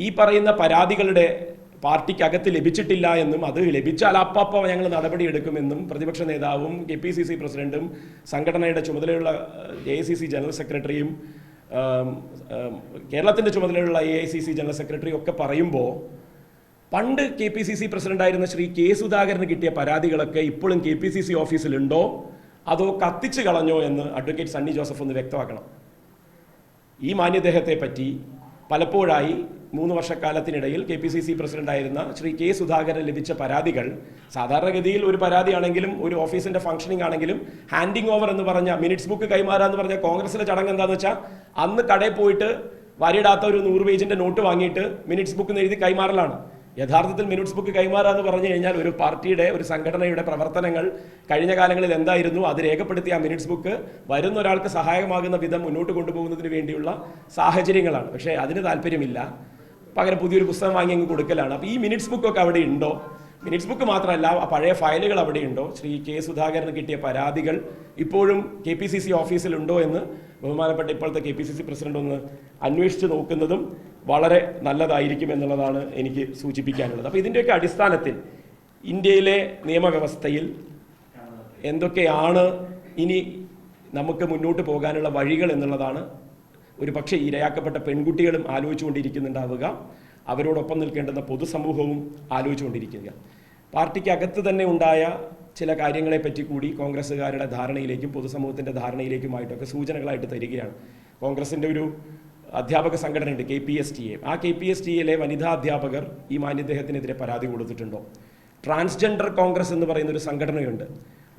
ഈ പറയുന്ന പരാതികളുടെ പാർട്ടിക്കകത്ത് ലഭിച്ചിട്ടില്ല എന്നും അത് ലഭിച്ചാൽ അപ്പോൾ ഞങ്ങൾ നടപടിയെടുക്കുമെന്നും പ്രതിപക്ഷ നേതാവും KPCC പ്രസിഡന്റും സംഘടനയുടെ ചുമതലയുള്ള AICC ജനറൽ സെക്രട്ടറിയും കേരളത്തിൻ്റെ ചുമതലയുള്ള AICC ജനറൽ സെക്രട്ടറിയും ഒക്കെ പറയുമ്പോൾ പണ്ട് KPCC പ്രസിഡന്റായിരുന്ന ശ്രീ K. സുധാകരന് കിട്ടിയ പരാതികളൊക്കെ ഇപ്പോഴും KPCC ഓഫീസിലുണ്ടോ അതോ കത്തിച്ചു കളഞ്ഞോ എന്ന് അഡ്വക്കേറ്റ് സണ്ണി ജോസഫ് ഒന്ന് വ്യക്തമാക്കണം. ഈ മാന്യദേഹത്തെ പറ്റി പലപ്പോഴായി 3 വർഷക്കാലത്തിനിടയിൽ KPCC പ്രസിഡന്റായിരുന്ന ശ്രീ K. സുധാകരൻ ലഭിച്ച പരാതികൾ സാധാരണഗതിയിൽ ഒരു പരാതിയാണെങ്കിലും ഒരു ഓഫീസിന്റെ ഫംഗ്ഷനിങ് ആണെങ്കിലും ഹാൻഡിങ് ഓവർ എന്ന് പറഞ്ഞ മിനിറ്റ്സ് ബുക്ക് കൈമാറാന്ന് പറഞ്ഞ കോൺഗ്രസിലെ ചടങ്ങ് എന്താണെന്ന് വെച്ചാൽ അന്ന് കടയിൽ പോയിട്ട് വരിയിടാത്ത ഒരു 100 പേജിന്റെ നോട്ട് വാങ്ങിയിട്ട് മിനിറ്റ്സ് ബുക്ക് എഴുതി കൈമാറലാണ്. യഥാർത്ഥത്തിൽ മിനിറ്റ്സ് ബുക്ക് കൈമാറാന്ന് പറഞ്ഞു കഴിഞ്ഞാൽ ഒരു പാർട്ടിയുടെ ഒരു സംഘടനയുടെ പ്രവർത്തനങ്ങൾ കഴിഞ്ഞ കാലങ്ങളിൽ എന്തായിരുന്നു അത് രേഖപ്പെടുത്തിയ ആ മിനിറ്റ്സ് ബുക്ക് വരുന്ന ഒരാൾക്ക് സഹായകമാകുന്ന വിധം മുന്നോട്ട് കൊണ്ടുപോകുന്നതിന് വേണ്ടിയുള്ള സാഹചര്യങ്ങളാണ്. പക്ഷേ അതിന് താല്പര്യമില്ല, പകരം പുതിയൊരു പുസ്തകം വാങ്ങി അങ്ങ് കൊടുക്കലാണ്. അപ്പോൾ ഈ മിനിറ്റ്സ് ബുക്കൊക്കെ അവിടെ ഉണ്ടോ? മിനിറ്റ്സ് ബുക്ക് മാത്രമല്ല, ആ പഴയ ഫയലുകൾ അവിടെ ഉണ്ടോ? ശ്രീ K. സുധാകരന് കിട്ടിയ പരാതികൾ ഇപ്പോഴും KPCC ഓഫീസിലുണ്ടോ എന്ന് ബഹുമാനപ്പെട്ട ഇപ്പോഴത്തെ KPCC പ്രസിഡന്റ് ഒന്ന് അന്വേഷിച്ച് നോക്കുന്നതും വളരെ നല്ലതായിരിക്കും എന്നുള്ളതാണ് എനിക്ക് സൂചിപ്പിക്കാനുള്ളത്. അപ്പോൾ ഇതിൻ്റെയൊക്കെ അടിസ്ഥാനത്തിൽ ഇന്ത്യയിലെ നിയമവ്യവസ്ഥയിൽ എന്തൊക്കെയാണ് ഇനി നമുക്ക് മുന്നോട്ട് പോകാനുള്ള വഴികൾ എന്നുള്ളതാണ് ഒരു പക്ഷേ ഇരയാക്കപ്പെട്ട പെൺകുട്ടികളും ആലോചിച്ചുകൊണ്ടിരിക്കുന്നുണ്ടാവുക, അവരോടൊപ്പം നിൽക്കേണ്ടുന്ന പൊതുസമൂഹവും ആലോചിച്ചുകൊണ്ടിരിക്കുക. പാർട്ടിക്കകത്ത് തന്നെ ഉണ്ടായ ചില കാര്യങ്ങളെപ്പറ്റി കൂടി കോൺഗ്രസ്സുകാരുടെ ധാരണയിലേക്കും പൊതുസമൂഹത്തിൻ്റെ ധാരണയിലേക്കുമായിട്ടൊക്കെ സൂചനകളായിട്ട് തരികയാണ്. കോൺഗ്രസിൻ്റെ ഒരു അധ്യാപക സംഘടനയുണ്ട് KPSTA. ആ KPSTAയിലെ വനിതാ അധ്യാപകർ ഈ മാന്യദേഹത്തിനെതിരെ പരാതി കൊടുത്തിട്ടുണ്ടോ? ട്രാൻസ്ജെൻഡർ കോൺഗ്രസ് എന്ന് പറയുന്നൊരു സംഘടനയുണ്ട്.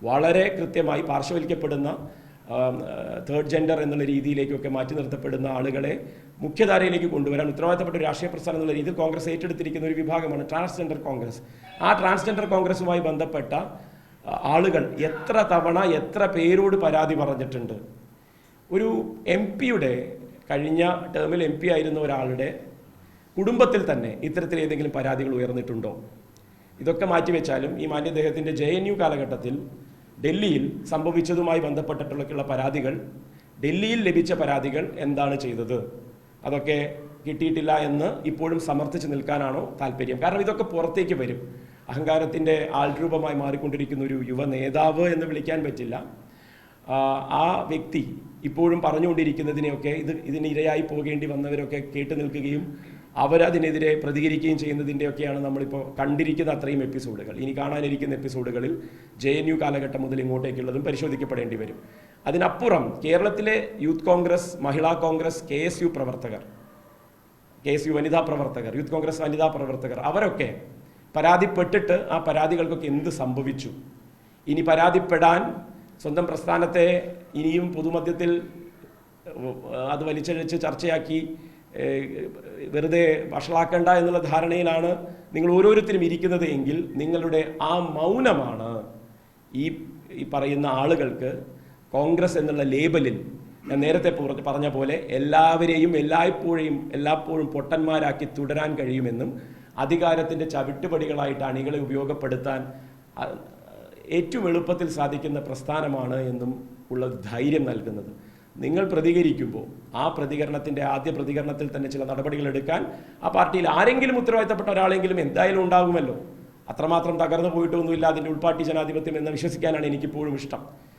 വളരെ കൃത്യമായി പാർശ്വവൽക്കപ്പെടുന്ന തേർഡ് ജെൻഡർ എന്നുള്ള രീതിയിലേക്കൊക്കെ മാറ്റി നിർത്തപ്പെടുന്ന ആളുകളെ മുഖ്യധാരയിലേക്ക് കൊണ്ടുവരാൻ ഉത്തരവാദിത്തപ്പെട്ട ഒരു രാഷ്ട്രീയ പ്രസ്ഥാനം എന്നുള്ള രീതിയിൽ കോൺഗ്രസ് ഏറ്റെടുത്തിരിക്കുന്ന ഒരു വിഭാഗമാണ് ട്രാൻസ്ജെൻഡർ കോൺഗ്രസ്. ആ ട്രാൻസ്ജെൻഡർ കോൺഗ്രസുമായി ബന്ധപ്പെട്ട ആളുകൾ എത്ര തവണ എത്ര പേരോട് പരാതി പറഞ്ഞിട്ടുണ്ട്? ഒരു MP-യുടെ കഴിഞ്ഞ ടേമിൽ MP ആയിരുന്ന ഒരാളുടെ കുടുംബത്തിൽ തന്നെ ഇത്തരത്തിൽ ഏതെങ്കിലും പരാതികൾ ഉയർന്നിട്ടുണ്ടോ? ഇതൊക്കെ മാറ്റിവെച്ചാലും ഈ മാന്യദേഹത്തിൻ്റെ JNU കാലഘട്ടത്തിൽ ഡൽഹിയിൽ സംഭവിച്ചതുമായി ബന്ധപ്പെട്ടിട്ടുള്ള പരാതികൾ, ഡൽഹിയിൽ ലഭിച്ച പരാതികൾ എന്താണ് ചെയ്തത്, അതൊക്കെ കിട്ടിയിട്ടില്ല എന്ന് ഇപ്പോഴും സമർത്ഥിച്ച് നിൽക്കാനാണോ താല്പര്യം? കാരണം ഇതൊക്കെ പുറത്തേക്ക് വരും. അഹങ്കാരത്തിൻ്റെ ആൾരൂപമായി മാറിക്കൊണ്ടിരിക്കുന്ന ഒരു യുവ നേതാവ് എന്ന് വിളിക്കാൻ പറ്റില്ല. ആ വ്യക്തി ഇപ്പോഴും പറഞ്ഞുകൊണ്ടിരിക്കുന്നതിനെയൊക്കെ ഇതിനിരയായി പോകേണ്ടി വന്നവരൊക്കെ കേട്ടു നിൽക്കുകയും അവരതിനെതിരെ പ്രതികരിക്കുകയും ചെയ്യുന്നതിൻ്റെയൊക്കെയാണ് നമ്മളിപ്പോൾ കണ്ടിരിക്കുന്ന അത്രയും എപ്പിസോഡുകൾ. ഇനി കാണാനിരിക്കുന്ന എപ്പിസോഡുകളിൽ JNU കാലഘട്ടം മുതൽ ഇങ്ങോട്ടേക്കുള്ളതും പരിശോധിക്കപ്പെടേണ്ടി വരും. അതിനപ്പുറം കേരളത്തിലെ യൂത്ത് കോൺഗ്രസ്, മഹിളാ കോൺഗ്രസ്, KSU പ്രവർത്തകർ, KSU വനിതാ പ്രവർത്തകർ, യൂത്ത് കോൺഗ്രസ് വനിതാ പ്രവർത്തകർ, അവരൊക്കെ പരാതിപ്പെട്ടിട്ട് ആ പരാതികൾക്കൊക്കെ എന്ത് സംഭവിച്ചു? ഇനി പരാതിപ്പെടാൻ സ്വന്തം പ്രസ്ഥാനത്തെ ഇനിയും പൊതുമധ്യത്തിൽ അത് വലിച്ചഴിച്ച് ചർച്ചയാക്കി വെറുതെ വഷളാക്കണ്ട എന്നുള്ള ധാരണയിലാണ് നിങ്ങൾ ഓരോരുത്തരും ഇരിക്കുന്നത് എങ്കിൽ നിങ്ങളുടെ ആ മൗനമാണ് ഈ പറയുന്ന ആളുകൾക്ക് കോൺഗ്രസ് എന്നുള്ള ലേബലിൽ ഞാൻ നേരത്തെ പറഞ്ഞ പോലെ എല്ലാവരെയും എല്ലായ്പ്പോഴും പൊട്ടന്മാരാക്കി തുടരാൻ കഴിയുമെന്നും അധികാരത്തിൻ്റെ ചവിട്ടുപടികളായിട്ട് അണികളെ ഉപയോഗപ്പെടുത്താൻ ഏറ്റവും എളുപ്പത്തിൽ സാധിക്കുന്ന പ്രസ്ഥാനമാണ് എന്നും ഉള്ള ധൈര്യം നൽകുന്നത്. നിങ്ങൾ പ്രതികരിക്കുമ്പോൾ ആ പ്രതികരണത്തിൻ്റെ ആദ്യ പ്രതികരണത്തിൽ തന്നെ ചില നടപടികൾ എടുക്കാൻ ആ പാർട്ടിയിൽ ആരെങ്കിലും ഉത്തരവാദിത്തപ്പെട്ട ഒരാളെങ്കിലും എന്തായാലും ഉണ്ടാകുമല്ലോ. അത്രമാത്രം തകർന്നു പോയിട്ടൊന്നുമില്ല അതിൻ്റെ ഉൾപാർട്ടി ജനാധിപത്യം എന്ന് വിശ്വസിക്കാനാണ് എനിക്കിപ്പോഴും ഇഷ്ടം.